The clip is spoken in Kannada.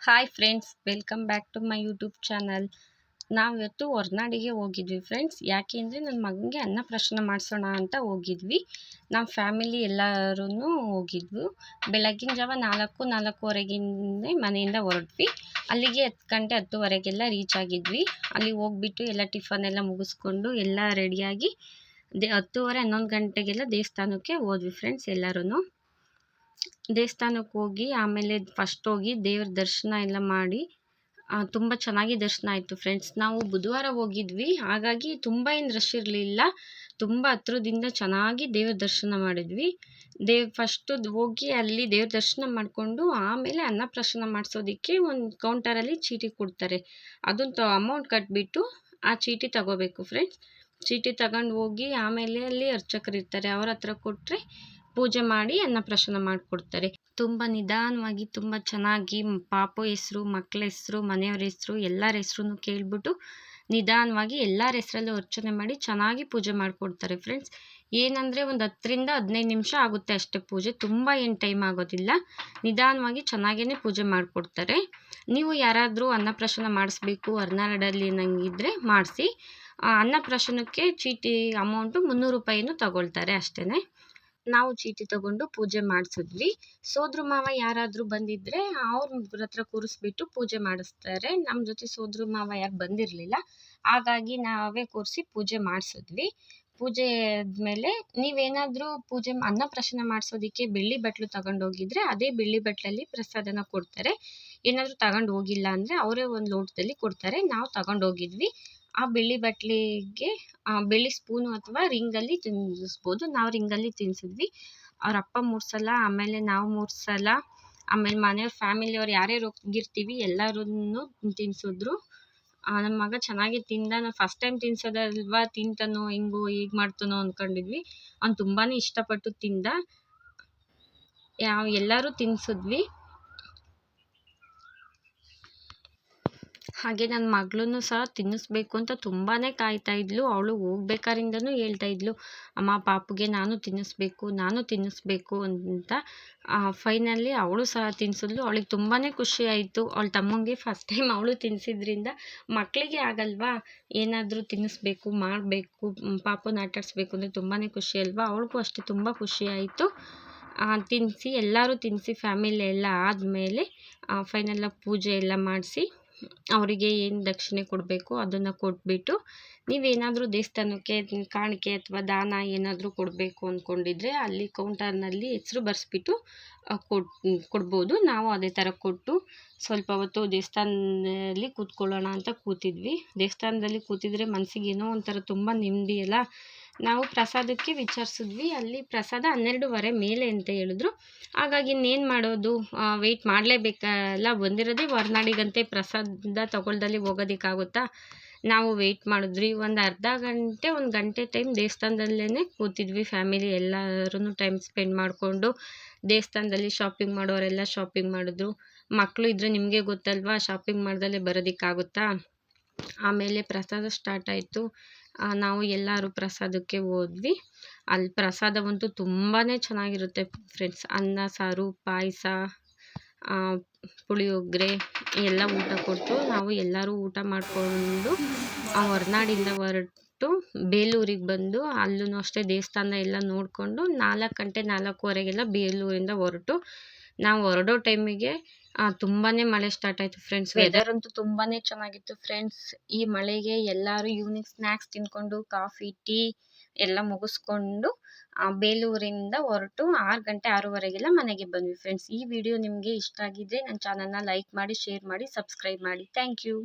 Hi friends, welcome back to my YouTube channel. ನಾವಿವತ್ತು ಹೊರನಾಡಿಗೆ ಹೋಗಿದ್ವಿ ಫ್ರೆಂಡ್ಸ್. ಯಾಕೆ ಅಂದರೆ ನನ್ನ ಮಗನಿಗೆ ಅನ್ನಪ್ರಾಶನ ಮಾಡಿಸೋಣ ಅಂತ ಹೋಗಿದ್ವಿ. ನಾವು ಫ್ಯಾಮಿಲಿ ಎಲ್ಲರೂ ಹೋಗಿದ್ವಿ. ಬೆಳಗಿನ ಜಾವ 4:45 ಮನೆಯಿಂದ ಹೊರಟ್ವಿ. ಅಲ್ಲಿಗೆ 10 ಗಂಟೆ 10:30 ರೀಚ್ ಆಗಿದ್ವಿ. ಅಲ್ಲಿ ಹೋಗ್ಬಿಟ್ಟು ಎಲ್ಲ ಟಿಫನ್ ಎಲ್ಲ ಮುಗಿಸ್ಕೊಂಡು ಎಲ್ಲ ರೆಡಿಯಾಗಿ 10:30 11 ಗಂಟೆಗೆಲ್ಲ ದೇವಸ್ಥಾನಕ್ಕೆ ಹೋದ್ವಿ ಫ್ರೆಂಡ್ಸ್. ಎಲ್ಲರೂ ದೇವಸ್ಥಾನಕ್ಕೆ ಹೋಗಿ ಆಮೇಲೆ ಫಸ್ಟ್ ಹೋಗಿ ದೇವ್ರ ದರ್ಶನ ಎಲ್ಲ ಮಾಡಿ ತುಂಬ ಚೆನ್ನಾಗಿ ದರ್ಶನ ಆಯಿತು ಫ್ರೆಂಡ್ಸ್. ನಾವು ಬುಧವಾರ ಹೋಗಿದ್ವಿ, ಹಾಗಾಗಿ ತುಂಬ ಏನು ರಶ್ ಇರಲಿಲ್ಲ. ತುಂಬ ಹತ್ರದಿಂದ ಚೆನ್ನಾಗಿ ದೇವ್ರ ದರ್ಶನ ಮಾಡಿದ್ವಿ. ಫಸ್ಟು ಹೋಗಿ ಅಲ್ಲಿ ದೇವ್ರ ದರ್ಶನ ಮಾಡಿಕೊಂಡು ಆಮೇಲೆ ಅನ್ನಪ್ರಾಶನ ಮಾಡಿಸೋದಕ್ಕೆ ಒಂದು ಕೌಂಟರಲ್ಲಿ ಚೀಟಿ ಕೊಡ್ತಾರೆ. ಅದನ್ನು ಅಮೌಂಟ್ ಕಟ್ಟಿಬಿಟ್ಟು ಆ ಚೀಟಿ ತಗೋಬೇಕು ಫ್ರೆಂಡ್ಸ್. ಚೀಟಿ ತಗೊಂಡು ಹೋಗಿ ಆಮೇಲೆ ಅಲ್ಲಿ ಅರ್ಚಕರು ಇರ್ತಾರೆ, ಅವ್ರ ಹತ್ರ ಕೊಟ್ಟರೆ ಪೂಜೆ ಮಾಡಿ ಅನ್ನಪ್ರಾಶನ ಮಾಡಿಕೊಡ್ತಾರೆ. ತುಂಬ ನಿಧಾನವಾಗಿ ತುಂಬ ಚೆನ್ನಾಗಿ ಪಾಪು ಹೆಸರು, ಮಕ್ಕಳ ಹೆಸರು, ಮನೆಯವ್ರ ಹೆಸರು, ಎಲ್ಲರ ಹೆಸರು ಕೇಳಿಬಿಟ್ಟು ನಿಧಾನವಾಗಿ ಎಲ್ಲರ ಹೆಸರಲ್ಲೂ ಅರ್ಚನೆ ಮಾಡಿ ಚೆನ್ನಾಗಿ ಪೂಜೆ ಮಾಡಿಕೊಡ್ತಾರೆ ಫ್ರೆಂಡ್ಸ್. ಏನಂದರೆ ಒಂದು 10ರಿಂದ 15 ನಿಮಿಷ ಆಗುತ್ತೆ ಅಷ್ಟೇ ಪೂಜೆ, ತುಂಬ ಏನು ಟೈಮ್ ಆಗೋದಿಲ್ಲ. ನಿಧಾನವಾಗಿ ಚೆನ್ನಾಗೇ ಪೂಜೆ ಮಾಡಿಕೊಡ್ತಾರೆ. ನೀವು ಯಾರಾದರೂ ಅನ್ನಪ್ರಾಶನ ಮಾಡಿಸ್ಬೇಕು ಹೊರನಾಡಲ್ಲಿ ನಂಗಿದ್ರೆ ಮಾಡಿಸಿ. ಅನ್ನಪ್ರಾಶನಕ್ಕೆ ಚೀಟಿ ಅಮೌಂಟು 300 ರೂಪಾಯಿನೂ ತಗೊಳ್ತಾರೆ ಅಷ್ಟೇ. ನಾವು ಚೀಟಿ ತಗೊಂಡು ಪೂಜೆ ಮಾಡಿಸಿದ್ವಿ. ಸೋದ್ರ ಮಾವ ಯಾರಾದರೂ ಬಂದಿದ್ದರೆ ಅವ್ರ ಹತ್ರ ಕೂರಿಸ್ಬಿಟ್ಟು ಪೂಜೆ ಮಾಡಿಸ್ತಾರೆ. ನಮ್ಮ ಜೊತೆ ಸೋದ್ರ ಮಾವ ಯಾರು ಬಂದಿರಲಿಲ್ಲ, ಹಾಗಾಗಿ ನಾವೇ ಕೂರಿಸಿ ಪೂಜೆ ಮಾಡಿಸಿದ್ವಿ. ಪೂಜೆ ಆದಮೇಲೆ ನೀವೇನಾದರೂ ಅನ್ನಪ್ರಾಶನ ಮಾಡಿಸೋದಕ್ಕೆ ಬೆಳ್ಳಿ ಬಟ್ಲು ತಗೊಂಡೋಗಿದ್ರೆ ಅದೇ ಬೆಳ್ಳಿ ಬಟ್ಲಲ್ಲಿ ಪ್ರಸಾದನ ಕೊಡ್ತಾರೆ. ಏನಾದರೂ ತಗೊಂಡು ಹೋಗಿಲ್ಲ ಅಂದರೆ ಅವರೇ ಒಂದು ಲೋಟದಲ್ಲಿ ಕೊಡ್ತಾರೆ. ನಾವು ತಗೊಂಡೋಗಿದ್ವಿ. ಆ ಬೆಳ್ಳಿ ಬಟ್ಲಿಗೆ ಬೆಳ್ಳಿ ಸ್ಪೂನು ಅಥವಾ ರಿಂಗಲ್ಲಿ ತಿನ್ನಿಸ್ಬೋದು. ನಾವು ರಿಂಗಲ್ಲಿ ತಿನ್ನಿಸಿದ್ವಿ. ಅವ್ರ ಅಪ್ಪ 3 ಸಲ, ಆಮೇಲೆ ನಾವು 3 ಸಲ, ಆಮೇಲೆ ಮನೆಯವ್ರ ಫ್ಯಾಮಿಲಿಯವ್ರು ಯಾರ್ಯಾರು ಹೋಗಿರ್ತೀವಿ ಎಲ್ಲರೂ ತಿನ್ನಿಸಿದ್ರು. ನನ್ನ ಮಗ ಚೆನ್ನಾಗಿ ತಿಂದ. ನಾನು ಫಸ್ಟ್ ಟೈಮ್ ತಿನ್ನಿಸೋದಲ್ವಾ, ತಿಂತಾನೋ ಹೆಂಗೋ ಹೇಗೆ ಮಾಡ್ತಾನೋ ಅಂದ್ಕೊಂಡಿದ್ವಿ. ಅವ್ನು ತುಂಬಾ ಇಷ್ಟಪಟ್ಟು ತಿಂದ. ಎಲ್ಲರೂ ತಿನ್ನಿಸಿದ್ವಿ. ಹಾಗೆ ನನ್ನ ಮಗಳನ್ನೂ ಸಹ ತಿನ್ನಿಸ್ಬೇಕು ಅಂತ ತುಂಬಾ ಕಾಯ್ತಾ ಇದ್ಲು. ಅವಳು ಹೋಗ್ಬೇಕಾರಿಂದನೂ ಹೇಳ್ತಾ ಇದ್ಲು, ಅಮ್ಮ ಪಾಪುಗೆ ನಾನು ತಿನ್ನಿಸ್ಬೇಕು ಅಂತ. ಫೈನಲಿ ಅವಳು ಸಹ ತಿನ್ನಿಸಿದ್ಲು. ಅವಳಿಗೆ ತುಂಬಾ ಖುಷಿ ಆಯಿತು. ಅವಳ ತಮ್ಮಂಗೆ ಫಸ್ಟ್ ಟೈಮ್ ಅವಳು ತಿನ್ನಿಸಿದ್ರಿಂದ ಮಕ್ಕಳಿಗೆ ಆಗಲ್ವಾ, ಏನಾದರೂ ತಿನ್ನಿಸ್ಬೇಕು, ಮಾಡಬೇಕು, ಪಾಪುನ ಆಟಾಡಿಸ್ಬೇಕು ಅಂದರೆ ತುಂಬಾ ಖುಷಿ ಅಲ್ವಾ. ಅವಳಿಗೂ ಅಷ್ಟೇ ತುಂಬ ಖುಷಿ ಆಯಿತು. ಎಲ್ಲರೂ ತಿನ್ನಿಸಿ ಫ್ಯಾಮಿಲಿ ಎಲ್ಲ ಆದಮೇಲೆ ಫೈನಲಾಗಿ ಪೂಜೆ ಎಲ್ಲ ಮಾಡಿಸಿ ಅವರಿಗೆ ಏನು ದಕ್ಷಿಣೆ ಕೊಡಬೇಕು ಅದನ್ನು ಕೊಟ್ಬಿಟ್ಟು, ನೀವೇನಾದರೂ ದೇವಸ್ಥಾನಕ್ಕೆ ಕಾಣಿಕೆ ಅಥವಾ ದಾನ ಏನಾದರೂ ಕೊಡಬೇಕು ಅಂದ್ಕೊಂಡಿದ್ರೆ ಅಲ್ಲಿ ಕೌಂಟರ್ನಲ್ಲಿ ಹೆಸರು ಬರೆಸ್ಬಿಟ್ಟು ಕೊಡ್ಬೋದು. ನಾವು ಅದೇ ಥರ ಕೊಟ್ಟು ಸ್ವಲ್ಪ ಹೊತ್ತು ದೇವಸ್ಥಾನದಲ್ಲಿ ಕೂತ್ಕೊಳ್ಳೋಣ ಅಂತ ಕೂತಿದ್ವಿ. ದೇವಸ್ಥಾನದಲ್ಲಿ ಕೂತಿದ್ರೆ ಮನಸ್ಸಿಗೆ ಏನೋ ಒಂಥರ ತುಂಬ ನೆಮ್ಮದಿ ಅಲ್ಲ. ನಾವು ಪ್ರಸಾದಕ್ಕೆ ವಿಚಾರಿಸಿದ್ವಿ. ಅಲ್ಲಿ ಪ್ರಸಾದ 12:30 ಮೇಲೆ ಅಂತ ಹೇಳಿದ್ರು. ಹಾಗಾಗಿ ಇನ್ನೇನು ಮಾಡೋದು, ವೆಯ್ಟ್ ಮಾಡಲೇಬೇಕಲ್ಲ, ಬಂದಿರೋದೇ ಹೊರನಾಡಿಗಂತೆ, ಪ್ರಸಾದ ತಗೊಳ್ದಲ್ಲಿ ಹೋಗೋದಕ್ಕಾಗುತ್ತಾ. ನಾವು ವೆಯ್ಟ್ ಮಾಡಿದ್ವಿ. ಒಂದು ಅರ್ಧ ಗಂಟೆ 1 ಗಂಟೆ ಟೈಮ್ ದೇವಸ್ಥಾನದಲ್ಲೇ ಕೂತಿದ್ವಿ. ಫ್ಯಾಮಿಲಿ ಎಲ್ಲರೂ ಟೈಮ್ ಸ್ಪೆಂಡ್ ಮಾಡಿಕೊಂಡು ದೇವಸ್ಥಾನದಲ್ಲಿ ಶಾಪಿಂಗ್ ಮಾಡೋರೆಲ್ಲ ಶಾಪಿಂಗ್ ಮಾಡಿದ್ರು. ಮಕ್ಕಳು ಇದ್ದರೆ ನಿಮಗೆ ಗೊತ್ತಲ್ವಾ, ಶಾಪಿಂಗ್ ಮಾಡ್ದಲ್ಲೇ ಬರೋದಕ್ಕಾಗುತ್ತಾ. ಆಮೇಲೆ ಪ್ರಸಾದ ಸ್ಟಾರ್ಟ್ ಆಯಿತು. ನಾವು ಎಲ್ಲರೂ ಪ್ರಸಾದಕ್ಕೆ ಹೋದ್ವಿ. ಅಲ್ಲಿ ಪ್ರಸಾದವಂತೂ ತುಂಬಾ ಚೆನ್ನಾಗಿರುತ್ತೆ ಫ್ರೆಂಡ್ಸ್. ಅನ್ನ ಸಾರು, ಪಾಯಸ, ಪುಳಿಯೋಗರೆ ಎಲ್ಲ ಊಟ ಕೊಟ್ಟು ನಾವು ಎಲ್ಲರೂ ಊಟ ಮಾಡಿಕೊಂಡು ಹೊರನಾಡಿಂದ ಹೊರಟು ಬೇಲೂರಿಗೆ ಬಂದು ಅಲ್ಲೂ ಅಷ್ಟೇ ದೇವಸ್ಥಾನ ಎಲ್ಲ ನೋಡಿಕೊಂಡು 4 ಗಂಟೆ 4:15 ಬೇಲೂರಿಂದ ಹೊರಟು ನಾವು ಹೊರಡೋ ಟೈಮಿಗೆ ತುಂಬಾ ಮಳೆ ಸ್ಟಾರ್ಟ್ ಆಯಿತು ಫ್ರೆಂಡ್ಸ್. ವೆದರ್ ಅಂತೂ ತುಂಬಾ ಚೆನ್ನಾಗಿತ್ತು ಫ್ರೆಂಡ್ಸ್. ಈ ಮಳೆಗೆ ಎಲ್ಲರೂ ಈವ್ನಿಂಗ್ ಸ್ನ್ಯಾಕ್ಸ್ ತಿನ್ಕೊಂಡು ಕಾಫಿ ಟೀ ಎಲ್ಲ ಮುಗಿಸ್ಕೊಂಡು ಬೇಲೂರಿಂದ ಹೊರಟು 6 ಗಂಟೆ 6:30 ಮನೆಗೆ ಬಂದ್ವಿ ಫ್ರೆಂಡ್ಸ್. ಈ ವಿಡಿಯೋ ನಿಮಗೆ ಇಷ್ಟ ಆಗಿದ್ದರೆ ನನ್ನ ಚಾನಲ್ನ ಲೈಕ್ ಮಾಡಿ, ಶೇರ್ ಮಾಡಿ, ಸಬ್ಸ್ಕ್ರೈಬ್ ಮಾಡಿ. Thank you.